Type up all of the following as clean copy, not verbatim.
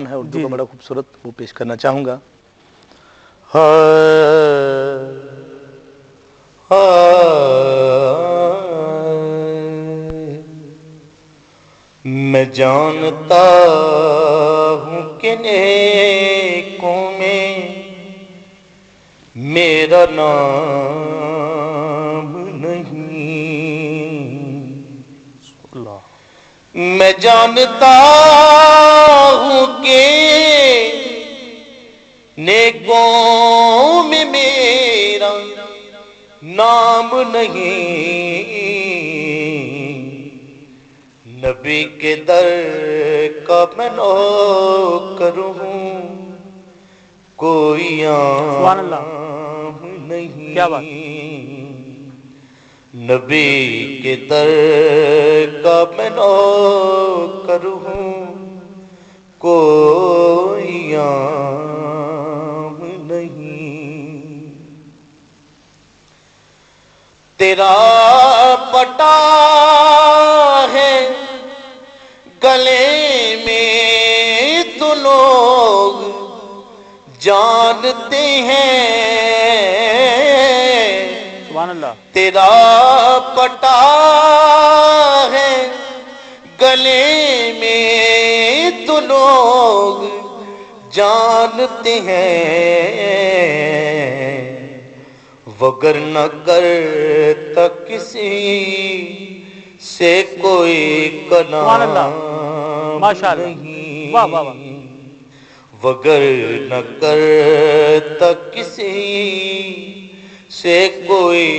ہے اردو کا بڑا خوبصورت، وہ پیش کرنا چاہوں گا۔ میں جانتا ہوں کہ نیکوں میں میرا نام نہیں، میں جانتا ہوں کہ نیکوں میں میرا نام نہیں، نبی کے در کا میں نوکر ہوں، کوئی عام نہیں، کیا بات، نبی کے در کا میں نوکر ہوں، کوئی عام نہیں، تیرا پٹا ہے گلے میں تو لوگ جانتے ہیں، سبحان اللہ، تیرا پٹا ہے گلے میں تو لوگ جانتے ہیں، وگر نہ کرتا کسی سے کوئی سبحان اللہ، کلام ماشاء اللہ، نہیں، واہ واہ واہ، وگر نہ کرتا کسی سے کوئی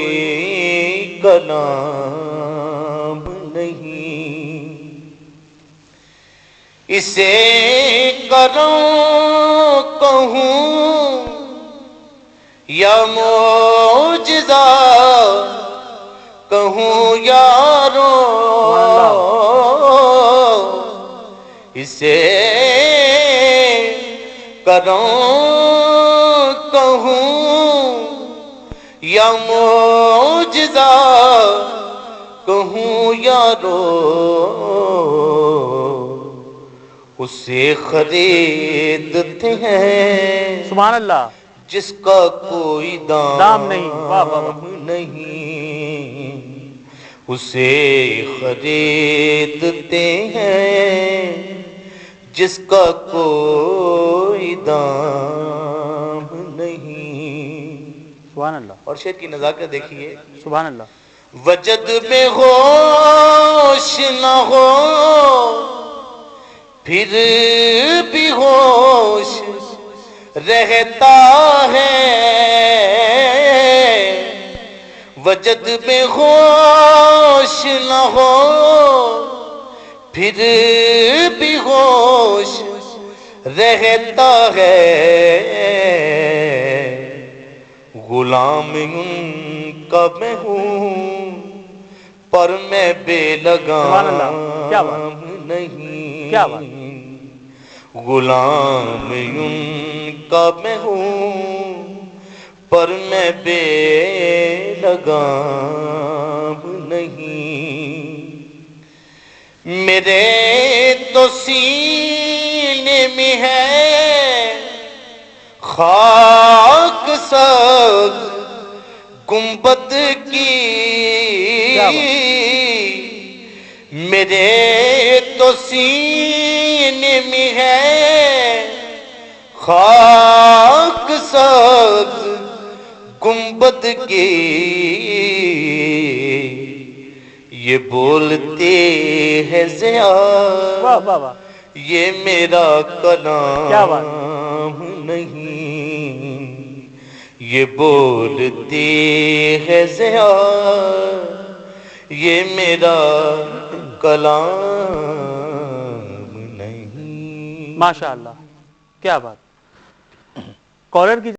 کلام نہیں، اسے کروں کہوں یا معجزہ کہوں یارو، سبحان اللہ، اسے کروں کہوں یا معجزہ کہوں یارو، اسے خریدتے ہیں سبحان اللہ، جس کا کوئی دام نہیں، واہ واہ واہ، دام نہیں، اسے خریدتے ہیں جس کا کوئی دام نہیں، سبحان اللہ، اور شعر کی نزاکت دیکھیے، سبحان اللہ، وجد میں ہوش نہ ہو پھر بھی ہوش رہتا ہے، وجد میں ہوش نہ ہو پھر بھی ہوش رہتا ہے، غلام ان کا میں ہوں پر میں بے سبحان اللہ، کیا بات، لگام نہیں، کیا بات، غلام ان کا میں ہوں پر میں بے لگام نہیں، میرے تو سینے میں ہے خاک سبز گنبد کی، کیا بات، میرے تو سینے میں ہے خاک سبز گنبد کی، یہ بولتے ہیں ضیاء واہ واہ واہ، یہ میرا کیا بات، کلام نہیں، یہ بولتے ہیں ضیاء یہ میرا کلام نہیں، ماشاء اللہ، کیا بات، کالر کی